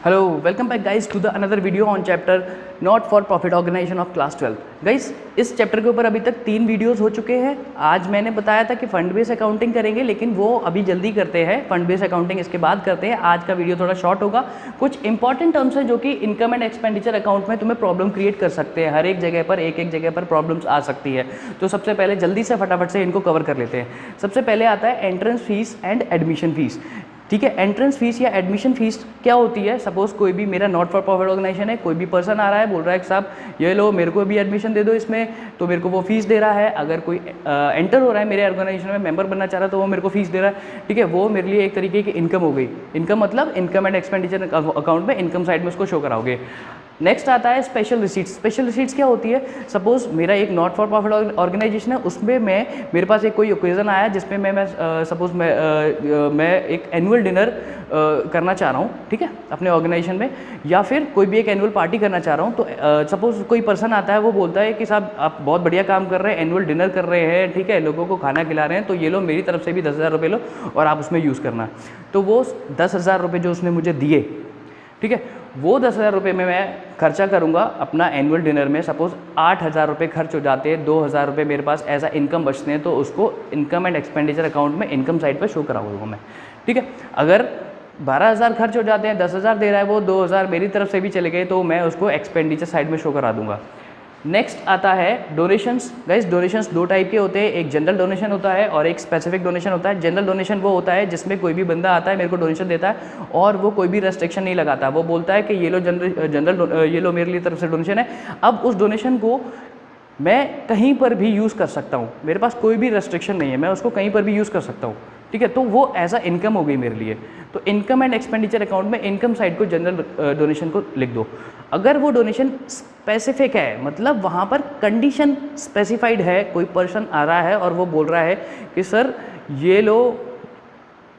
Hello, welcome back guys to the another video on chapter not for profit organisation of class 12। Guys इस चैप्टर के ऊपर अभी तक 3 वीडियोस हो चुके हैं। आज मैंने बताया था कि फंड बेस अकाउंटिंग करेंगे, लेकिन वो अभी जल्दी करते हैं। फंड बेस अकाउंटिंग इसके बाद करते हैं। आज का वीडियो थोड़ा शॉर्ट होगा। कुछ इंपॉर्टेंट टर्म्स हैं जो कि इनकम एंड एक्सपेंडिचर अकाउंट में तुम्हें प्रॉब्लम क्रिएट कर सकते हैं। हर एक जगह पर एक जगह पर प्रॉब्लम्स आ सकती है। तो सबसे पहले जल्दी से फटाफट से इनको कवर कर लेते हैं। सबसे पहले आता है entrance fees and admission fees. ठीक है, एंट्रेंस फीस या एडमिशन फीस क्या होती है? सपोज कोई भी मेरा नॉट फॉर प्रॉफिट ऑर्गेनाइजेशन है, कोई भी पर्सन आ रहा है, बोल रहा है कि साहब ये लो मेरे को भी एडमिशन दे दो इसमें, तो मेरे को वो फीस दे रहा है। अगर कोई एंटर हो रहा है मेरे ऑर्गेनाइजेशन में, मेंबर बनना चाह रहा है, तो वो मेरे को फीस दे रहा है। ठीक है, वो मेरे लिए एक तरीके की इनकम हो गई। इनकम मतलब इनकम एंड एक्सपेंडिचर अकाउंट में इनकम साइड में उसको शो कराओगे। नेक्स्ट आता है स्पेशल रिसीट्स। स्पेशल रिसीट्स क्या होती है? सपोज मेरा एक नॉट फॉर प्रॉफिट ऑर्गेनाइजेशन है, उसमें मेरे पास एक कोई ओकेजन आया जिसमें मैं सपोज मैं एक एनुअल डिनर करना चाह रहा हूँ, ठीक है, अपने ऑर्गेनाइजेशन में, या फिर कोई भी एक एनुअल पार्टी करना चाह रहा हूँ। तो सपोज कोई पर्सन आता है, वो बोलता है कि साहब आप बहुत बढ़िया काम कर रहे हैं, एनुअल डिनर कर रहे हैं, ठीक है, लोगों को खाना खिला रहे हैं, तो ये लो मेरी तरफ से भी 10,000 रुपये लो और आप उसमें यूज़ करना। तो वो 10,000 रुपये जो उसने मुझे दिए, ठीक है, वो 10,000 रुपये में मैं खर्चा करूँगा अपना एनुअल डिनर में। सपोज 8,000 रुपये खर्च हो जाते हैं, 2,000 रुपये मेरे पास एज अ इनकम बचते हैं, तो उसको इनकम एंड एक्सपेंडिचर अकाउंट में इनकम साइड पर शो कराऊंगा मैं। ठीक है, अगर 12,000 खर्च हो जाते हैं, 10,000 दे रहा है वो, 2,000 मेरी तरफ से भी चले गए, तो मैं उसको एक्सपेंडिचर साइड में शो करा दूंगा। नेक्स्ट आता है डोनेशंस। गाइस डोनेशंस 2 टाइप के होते हैं, एक जनरल डोनेशन होता है और एक स्पेसिफिक डोनेशन होता है। जनरल डोनेशन वो होता है जिसमें कोई भी बंदा आता है, मेरे को डोनेशन देता है और वो कोई भी रेस्ट्रिक्शन नहीं लगाता। वो बोलता है कि ये लो जनरल ये लो मेरे लिए तरफ से डोनेशन है। अब उस डोनेशन को मैं कहीं पर भी यूज़ कर सकता हूँ, मेरे पास कोई भी रेस्ट्रिक्शन नहीं है, मैं उसको कहीं पर भी यूज़ कर सकता हूँ। ठीक है, तो वो एज अ इनकम हो गई मेरे लिए। तो इनकम एंड एक्सपेंडिचर अकाउंट में इनकम साइड को जनरल डोनेशन को लिख दो। अगर वो डोनेशन स्पेसिफिक है, मतलब वहाँ पर कंडीशन स्पेसिफाइड है, कोई पर्सन आ रहा है और वो बोल रहा है कि सर ये लो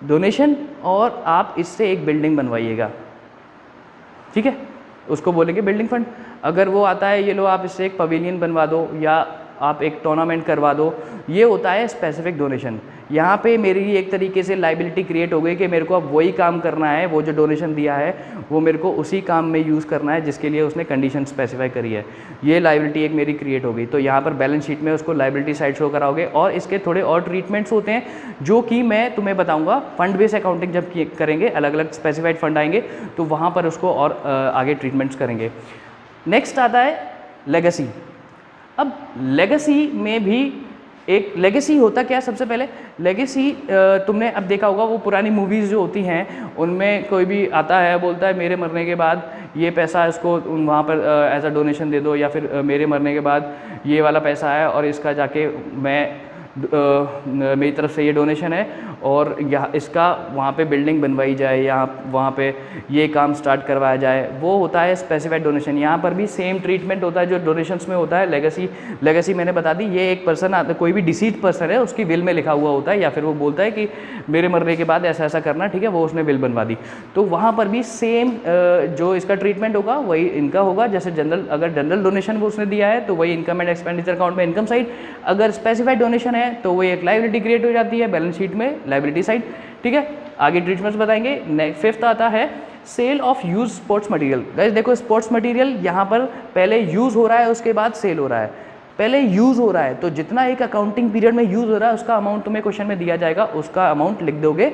डोनेशन और आप इससे एक बिल्डिंग बनवाइएगा, ठीक है, उसको बोलेंगे बिल्डिंग फंड। अगर वो आता है ये लो आप इससे एक पवेलियन बनवा दो या आप एक टूर्नामेंट करवा दो, ये होता है स्पेसिफिक डोनेशन। यहाँ पे मेरी एक तरीके से लाइबिलिटी क्रिएट हो गई कि मेरे को अब वही काम करना है, वो जो डोनेशन दिया है वो मेरे को उसी काम में यूज़ करना है जिसके लिए उसने कंडीशन स्पेसिफाई करी है। ये लाइबिलिटी एक मेरी क्रिएट हो गई। तो यहाँ पर बैलेंस शीट में उसको लाइबिलिटी साइड शो कराओगे और इसके थोड़े और ट्रीटमेंट्स होते हैं जो कि मैं तुम्हें बताऊँगा। फंड बेस अकाउंटिंग जब करेंगे, अलग अलग स्पेसिफाइड फंड आएंगे तो वहाँ पर उसको और आगे ट्रीटमेंट्स करेंगे। नेक्स्ट आता है लेगेसी। अब लेगेसी में भी एक लेगेसी होता क्या? सबसे पहले लेगेसी तुमने अब देखा होगा, वो पुरानी मूवीज़ जो होती हैं उनमें कोई भी आता है, बोलता है मेरे मरने के बाद ये पैसा इसको वहाँ पर एज अ डोनेशन दे दो, या फिर मेरे मरने के बाद ये वाला पैसा है और इसका जाके मैं मेरी तरफ से ये डोनेशन है और यहाँ इसका वहाँ पे बिल्डिंग बनवाई जाए या वहाँ पे ये काम स्टार्ट करवाया जाए, वो होता है स्पेसिफाइड डोनेशन। यहाँ पर भी सेम ट्रीटमेंट होता है जो डोनेशंस में होता है। लेगेसी मैंने बता दी, ये एक पर्सन आता, कोई भी डिसीज पर्सन है, उसकी विल में लिखा हुआ होता है, या फिर वो बोलता है कि मेरे मरने के बाद ऐसा ऐसा करना, ठीक है, वो उसने विल बनवा दी। तो वहाँ पर भी सेम जो इसका ट्रीटमेंट होगा वही इनका होगा। जैसे जनरल, अगर जनरल डोनेशन वो उसने दिया है तो वही इनकम एंड एक्सपेंडिचर अकाउंट में इनकम साइड, अगर स्पेसिफाइड डोनेशन है तो वो एक लायबिलिटी क्रिएट हो जाती है बैलेंस शीट में, लायबिलिटी साइड। ठीक है, आगे ट्रीटमेंट्स बताएंगे। फिफ्थ आता है sale of use sports material. Guys देखो, स्पोर्ट्स मटेरियल यहाँ पर पहले यूज़ हो रहा है, उसके बाद सेल हो रहा है। पहले यूज़ हो रहा है तो जितना एक अकाउंटिंग पीरियड में यूज़ हो रहा है उसका अमाउंट तुम्हें क्वेश्चन में दिया जाएगा, उसका अमाउंट लिख दोगे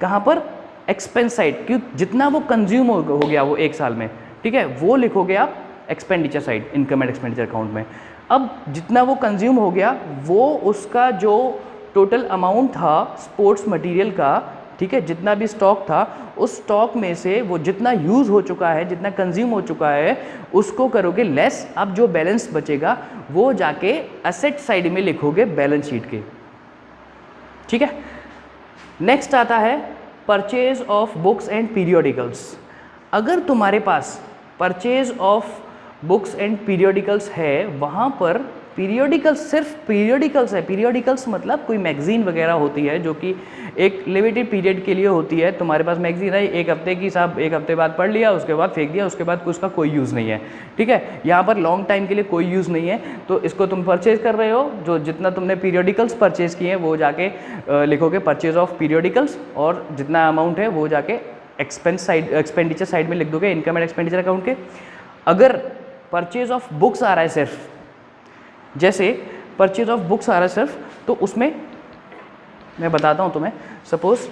कहाँ पर? Expense side. क्यों? जितना वो कंज्यूम हो गया वो एक साल में, ठीक है, वो लिखोगे आप expenditure side, income and expenditure account में। अब जितना वो कंज्यूम हो गया, वो उसका जो टोटल अमाउंट था स्पोर्ट्स मटेरियल का, ठीक है, जितना भी स्टॉक था, उस स्टॉक में से वो जितना यूज़ हो चुका है, जितना कंज्यूम हो चुका है, उसको करोगे लेस। अब जो बैलेंस बचेगा वो जाके एसेट साइड में लिखोगे बैलेंस शीट के। ठीक है, नेक्स्ट आता है purchase of books and periodicals. अगर तुम्हारे पास purchase of books and periodicals है, वहाँ पर पीरियोडिकल्स सिर्फ पीरियोडिकल्स है। पीरियोडिकल्स मतलब कोई मैगजीन वगैरह होती है जो कि एक लिमिटेड पीरियड के लिए होती है। तुम्हारे पास मैगजीन है एक हफ्ते की, साहब एक हफ्ते बाद पढ़ लिया, उसके बाद फेंक दिया, उसके बाद उसका कोई यूज़ नहीं है। ठीक है, यहाँ पर लॉन्ग टाइम के लिए कोई यूज़ नहीं है, तो इसको तुम परचेज कर रहे हो। जो जितना तुमने पीरियोडिकल्स परचेज किए हैं वो जाके लिखोगे परचेज ऑफ पीरियोडिकल्स, और जितना अमाउंट है वो जाके एक्सपेंडिचर साइड में लिख दोगे इनकम एंड एक्सपेंडिचर अकाउंट के। अगर परचेज ऑफ बुक्स आ रहा है सिर्फ, जैसे परचेज ऑफ बुक्स आ रहा है सिर्फ, तो उसमें मैं बताता हूँ तुम्हें। Suppose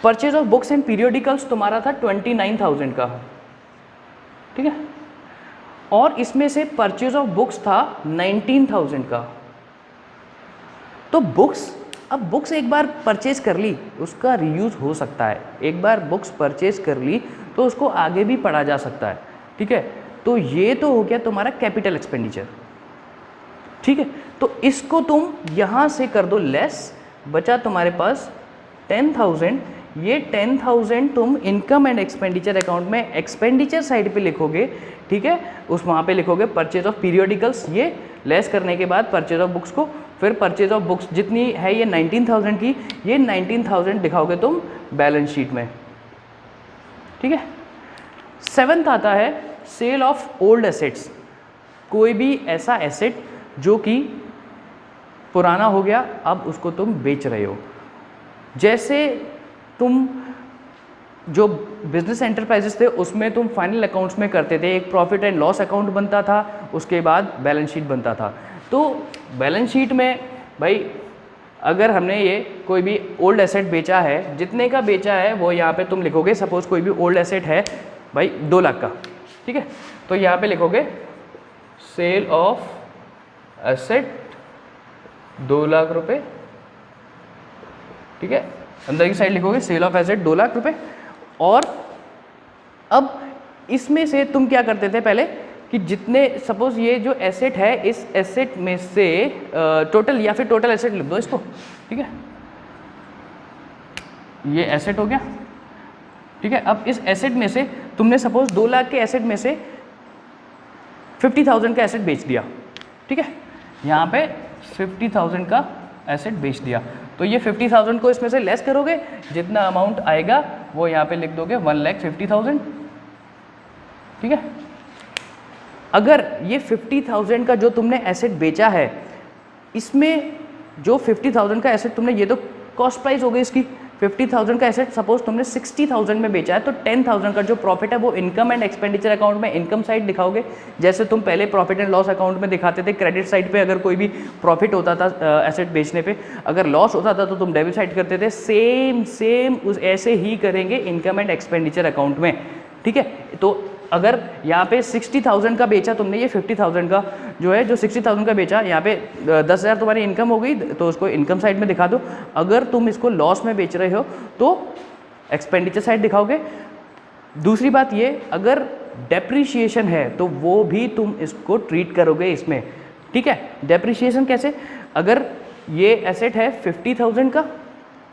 purchase of books and periodicals तुम्हारा था 29,000 का, ठीक है, और इसमें से परचेज ऑफ बुक्स था 19,000 का। तो बुक्स, अब बुक्स एक बार परचेज कर ली उसका रीयूज़ हो सकता है, एक बार बुक्स परचेज कर ली तो उसको आगे भी पढ़ा जा सकता है, ठीक है। तो ये तो हो गया तुम्हारा कैपिटल एक्सपेंडिचर, ठीक है। तो इसको तुम यहाँ से कर दो लेस, बचा तुम्हारे पास 10,000। ये 10,000 तुम इनकम एंड एक्सपेंडिचर अकाउंट में एक्सपेंडिचर साइड पे लिखोगे, ठीक है। उस वहाँ पे लिखोगे परचेज ऑफ पीरियोडिकल्स, ये लेस करने के बाद परचेज ऑफ बुक्स को, फिर परचेज ऑफ बुक्स जितनी है ये 19,000 की, ये 19,000 दिखाओगे तुम बैलेंस शीट में, ठीक है। 7th आता है सेल ऑफ ओल्ड एसेट्स। कोई भी ऐसा एसेट जो कि पुराना हो गया, अब उसको तुम बेच रहे हो। जैसे तुम जो बिजनेस एंटरप्राइजेस थे उसमें तुम फाइनल अकाउंट्स में करते थे, एक प्रॉफिट एंड लॉस अकाउंट बनता था, उसके बाद बैलेंस शीट बनता था। तो बैलेंस शीट में भाई अगर हमने ये कोई भी ओल्ड एसेट बेचा है, जितने का बेचा है वो यहाँ पे तुम लिखोगे। सपोज कोई भी ओल्ड एसेट है भाई 2 लाख का, ठीक है, तो यहाँ पे लिखोगे सेल ऑफ एसेट 2 लाख रुपए, ठीक है। अंदर की साइड लिखोगे सेल ऑफ एसेट 2 लाख रुपए। और अब इसमें से तुम क्या करते थे पहले कि जितने, सपोज ये जो एसेट है, इस एसेट में से टोटल, या फिर टोटल एसेट लिख दो इसको, ठीक है, ये एसेट हो गया, ठीक है। अब इस एसेट में से तुमने सपोज 2 लाख के एसेट में से 50,000 का एसेट बेच दिया, ठीक है, यहाँ पे 50,000 का एसेट बेच दिया। तो ये 50,000 को इसमें से लेस करोगे, जितना अमाउंट आएगा वो यहाँ पे लिख दोगे 1,50,000, ठीक है। अगर ये 50,000 का जो तुमने एसेट बेचा है, इसमें जो 50,000 का एसेट तुमने, ये तो कॉस्ट प्राइस हो गई इसकी। 50,000 का एसेट सपोज तुमने 60,000 में बेचा है, तो 10,000 का जो प्रॉफिट है वो इनकम एंड एक्सपेंडिचर अकाउंट में इनकम साइड दिखाओगे। जैसे तुम पहले प्रॉफिट एंड लॉस अकाउंट में दिखाते थे, क्रेडिट साइड पे अगर कोई भी प्रॉफिट होता था एसेट बेचने पे, अगर लॉस होता था तो तुम डेबिट साइड करते थे। सेम उस ऐसे ही करेंगे इनकम एंड एक्सपेंडिचर अकाउंट में, ठीक है। तो अगर यहाँ पे 60,000 का बेचा तुमने, ये 50,000 का जो है, जो 60,000 का बेचा, यहाँ पे 10,000 तुम्हारी इनकम हो गई, तो उसको इनकम साइड में दिखा दो। अगर तुम इसको लॉस में बेच रहे हो तो एक्सपेंडिचर साइड दिखाओगे। दूसरी बात ये, अगर डेप्रीशिएशन है तो वो भी तुम इसको ट्रीट करोगे इसमें, ठीक है। डेप्रीशिएशन कैसे, अगर ये एसेट है 50,000 का,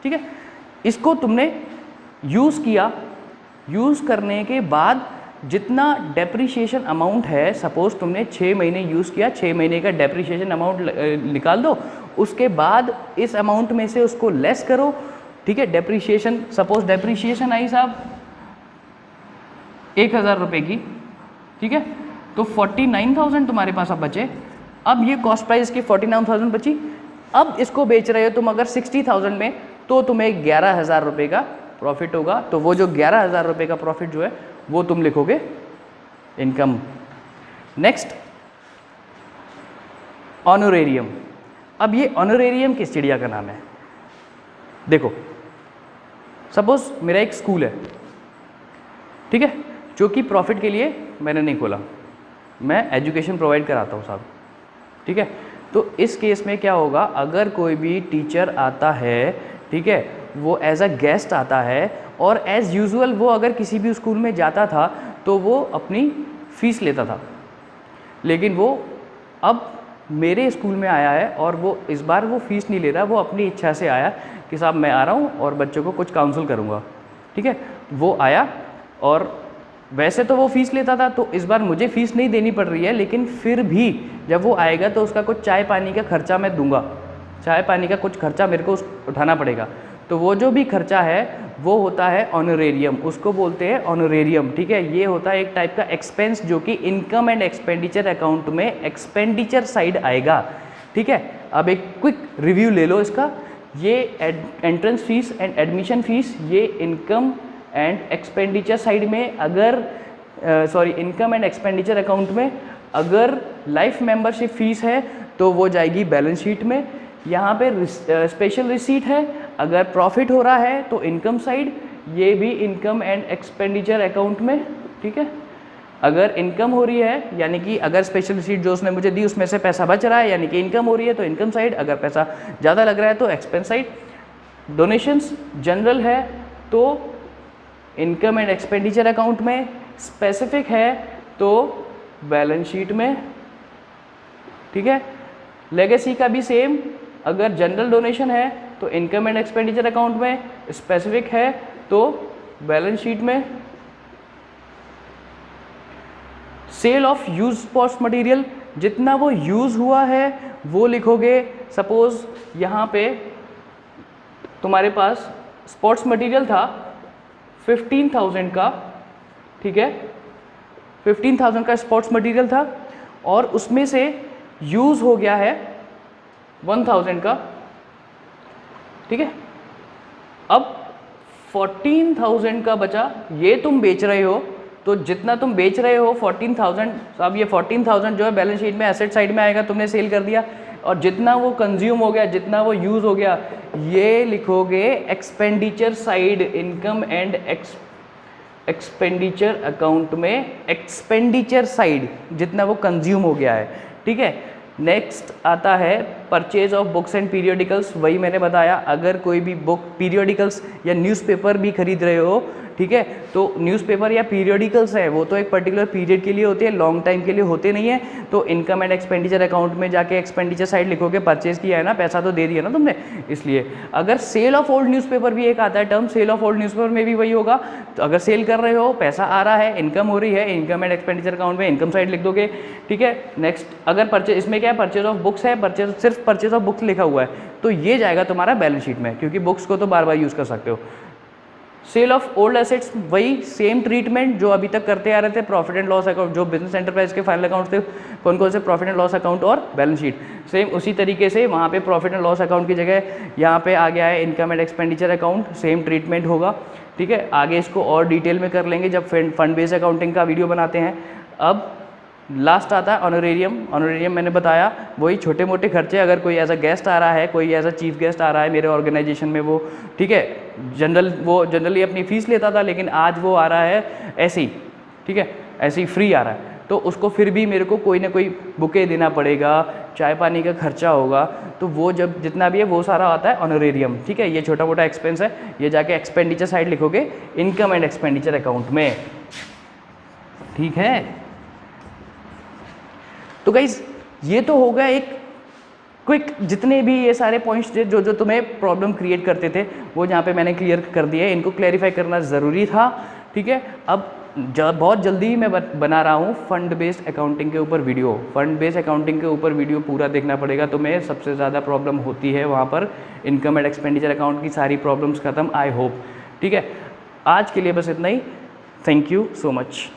ठीक है, इसको तुमने यूज़ किया, यूज़ करने के बाद जितना डेप्रीशिएशन अमाउंट है, सपोज तुमने 6 महीने यूज़ किया, 6 महीने का डेप्रीशिएशन अमाउंट निकाल दो। उसके बाद इस अमाउंट में से उसको लेस करो, ठीक है। डेप्रीशिएशन, सपोज डेप्रीशिएशन आई साहब 1,000 रुपये की, ठीक है, तो 49,000 तुम्हारे पास अब बचे। अब ये कॉस्ट प्राइस की 49,000 बची। अब इसको बेच रहे हो तुम अगर 60,000 में, तो तुम्हें 11,000 रुपये का प्रॉफिट होगा। तो वो जो 11,000 रुपये का प्रॉफिट जो है वो तुम लिखोगे इनकम। Next honorarium. अब ये ऑनोरेरियम किस चिड़िया का नाम है? देखो, सपोज मेरा एक स्कूल है, ठीक है, जो कि प्रॉफिट के लिए मैंने नहीं खोला, मैं एजुकेशन प्रोवाइड कराता हूँ साहब, ठीक है। तो इस केस में क्या होगा, अगर कोई भी टीचर आता है, ठीक है, वो एज अ गेस्ट आता है, और एज़ यूजुअल वो अगर किसी भी स्कूल में जाता था तो वो अपनी फ़ीस लेता था, लेकिन वो अब मेरे स्कूल में आया है और वो इस बार वो फ़ीस नहीं ले रहा, वो अपनी इच्छा से आया कि साहब मैं आ रहा हूँ और बच्चों को कुछ काउंसिल करूँगा, ठीक है। वो आया और वैसे तो वो फ़ीस लेता था, तो इस बार मुझे फ़ीस नहीं देनी पड़ रही है, लेकिन फिर भी जब वो आएगा तो उसका कुछ चाय पानी का खर्चा मैं दूंगा, चाय पानी का कुछ खर्चा मेरे को उठाना पड़ेगा। तो वो जो भी खर्चा है वो होता है ऑनरेरियम, उसको बोलते हैं ऑनरेरियम, ठीक है। ये होता है एक टाइप का एक्सपेंस जो कि इनकम एंड एक्सपेंडिचर अकाउंट में एक्सपेंडिचर साइड आएगा, ठीक है। अब एक क्विक रिव्यू ले लो इसका। ये entrance fees and admission fees, ये इनकम एंड एक्सपेंडिचर साइड में अगर इनकम एंड एक्सपेंडिचर अकाउंट में अगर लाइफ मेंबरशिप फीस है तो वो जाएगी बैलेंस शीट में। यहाँ पे स्पेशल रिसीट है, अगर प्रॉफिट हो रहा है तो इनकम साइड, ये भी इनकम एंड एक्सपेंडिचर अकाउंट में, ठीक है। अगर इनकम हो रही है यानी कि अगर स्पेशल रिसीट जो उसने मुझे दी उसमें से पैसा बच रहा है यानी कि इनकम हो रही है तो इनकम साइड, अगर पैसा ज़्यादा लग रहा है तो एक्सपेंस साइड। डोनेशंस जनरल है तो इनकम एंड एक्सपेंडिचर अकाउंट में, स्पेसिफिक है तो बैलेंस शीट में, ठीक है। लेगेसी का भी सेम, अगर जनरल डोनेशन है तो इनकम एंड एक्सपेंडिचर अकाउंट में, स्पेसिफिक है तो बैलेंस शीट में। Sale of use sports material, जितना वो यूज़ हुआ है वो लिखोगे। सपोज यहाँ पे तुम्हारे पास स्पोर्ट्स मटेरियल था 15,000 का, ठीक है, 15,000 का स्पोर्ट्स मटेरियल था और उसमें से यूज़ हो गया है 1,000 का, ठीक है। अब 14,000 का बचा, ये तुम बेच रहे हो तो जितना तुम बेच रहे हो 14,000, अब ये 14,000 जो है बैलेंस शीट में एसेट साइड में आएगा, तुमने सेल कर दिया, और जितना वो कंज्यूम हो गया, जितना वो यूज़ हो गया, ये लिखोगे expenditure side, income and expenditure account में, एक्सपेंडिचर साइड जितना वो कंज्यूम हो गया है, ठीक है। नेक्स्ट आता है purchase of books and periodicals. वही मैंने बताया, अगर कोई भी बुक, पीरियोडिकल्स या न्यूज़पेपर भी खरीद रहे हो, ठीक है, तो न्यूज़पेपर या पीरियोडिकल्स है वो तो एक पर्टिकुलर पीरियड के लिए होते हैं, लॉन्ग टाइम के लिए होते नहीं है। तो इनकम एंड एक्सपेंडिचर अकाउंट में जाके एक्सपेंडिचर साइड लिखोगे, परचेज किया है ना, पैसा तो दे दिया ना तुमने, इसलिए। अगर सेल ऑफ ओल्ड न्यूज़पेपर भी एक आता है term, sale of old newspaper में भी वही होगा। तो अगर सेल कर रहे हो, पैसा आ रहा है, इनकम हो रही है, इनकम एंड एक्सपेंडिचर अकाउंट में इनकम साइड लिख दोगे, ठीक है। नेक्स्ट, अगर परचेज, इसमें क्या है, परचेज ऑफ बुक्स है, परचेज, सिर्फ परचेज ऑफ बुक्स लिखा हुआ है तो ये जाएगा तुम्हारा बैलेंस शीट में, क्योंकि बुक्स को तो बार बार यूज़ कर सकते हो। सेल ऑफ ओल्ड एसेट्स, वही सेम ट्रीटमेंट जो अभी तक करते आ रहे थे, प्रॉफिट एंड लॉस अकाउंट, जो बिजनेस एंटरप्राइज के फाइनल अकाउंट थे कौन कौन से, प्रॉफिट एंड लॉस अकाउंट और बैलेंस शीट, सेम उसी तरीके से वहाँ पे प्रॉफिट एंड लॉस अकाउंट की जगह यहाँ पे आ गया है income and expenditure account, same treatment होगा, ठीक है। आगे इसको और डिटेल में कर लेंगे जब फंड बेस्ड अकाउंटिंग का वीडियो बनाते हैं। अब लास्ट आता है ऑनरेरियम। ऑनरेरियम मैंने बताया वही छोटे मोटे खर्चे, अगर कोई एज अ गेस्ट आ रहा है, कोई एज अ चीफ गेस्ट आ रहा है मेरे ऑर्गेनाइजेशन में, वो ठीक है, वो जनरली अपनी फ़ीस लेता था, लेकिन आज वो आ रहा है ऐसे ही, ठीक है, ऐसे ही फ्री आ रहा है, तो उसको फिर भी मेरे को कोई ना कोई बुके देना पड़ेगा, चाय पानी का खर्चा होगा, तो वो जब जितना भी है वो सारा आता है ऑनरेरियम, ठीक है। ये छोटा मोटा एक्सपेंस है, ये जाके एक्सपेंडिचर साइड लिखोगे इनकम एंड एक्सपेंडिचर अकाउंट में, ठीक है। तो गाइज ये तो होगा एक क्विक, जितने भी ये सारे पॉइंट्स जो जो तुम्हें प्रॉब्लम क्रिएट करते थे वो जहाँ पे मैंने क्लियर कर दिया है, इनको क्लैरिफाई करना ज़रूरी था, ठीक है। अब बहुत जल्दी ही मैं बना रहा हूँ फंड बेस्ड अकाउंटिंग के ऊपर वीडियो। फंड बेस्ड अकाउंटिंग के ऊपर वीडियो पूरा देखना पड़ेगा तुम्हें, सबसे ज़्यादा प्रॉब्लम होती है वहाँ पर, इनकम एंड एक्सपेंडिचर अकाउंट की सारी प्रॉब्लम्स खत्म, आई होप, ठीक है। आज के लिए बस इतना ही, थैंक यू सो मच।